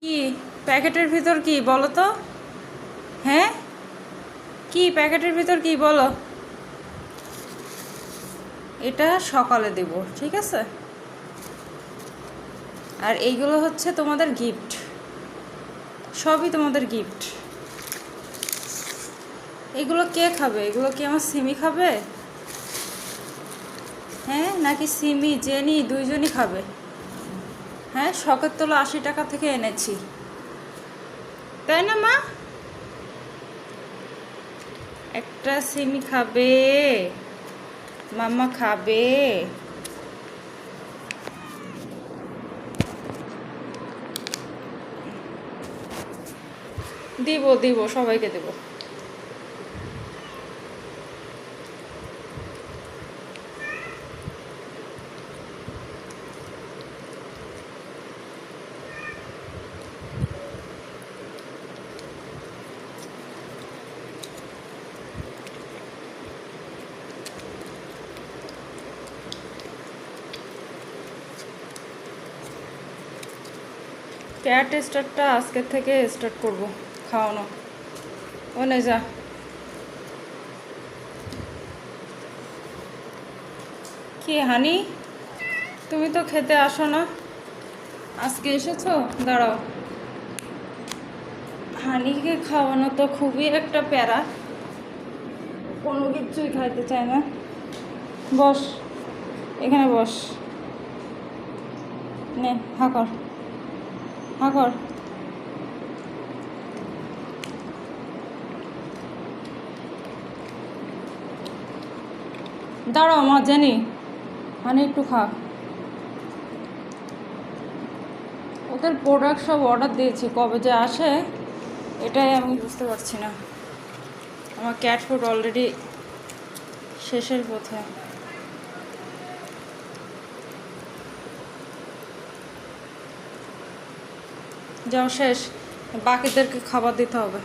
কি প্যাকেটের ভিতর কি বলো তো? হ্যাঁ, কি প্যাকেটের ভিতর কি বলো? এটা সকালে দেব, ঠিক আছে? আর এইগুলো হচ্ছে তোমাদের গিফট, সবই তোমাদের গিফট। এগুলো কে খাবে? এগুলো কি আমার সিমি খাবে? হ্যাঁ, নাকি সিমি জেনি দুইজনই খাবে? হ্যাঁ, শখের তোলা 80 টাকা থেকে এনেছি, তাই না মা? একটা সিমি খাবে, মাম্মা খাবে। দিব দিব, সবাইকে দেব। ক্যাট স্টার্টটা আজকের থেকে স্টার্ট করব খাওয়ানো। ও নে যা। কি হানি, তুমি তো খেতে আসো না, আজকে এসেছো? দাঁড়াও, হানিকে খাওয়ানো তো খুবই একটা প্যারা, কোনো কিছুই খাইতে চায় না। বস, এখানে বস, নে হা কর, হা কর। দাঁড়াও মা, জানি হানি একটু খা। ওদের প্রোডাক্ট সব অর্ডার দিয়েছি, কবে যে আসে এটাই আমি বুঝতে পারছি না। আমার ক্যাট ফুড অলরেডি শেষের পথে। যাও, শেষ, বাকিদেরকে খাবার দিতে হবে।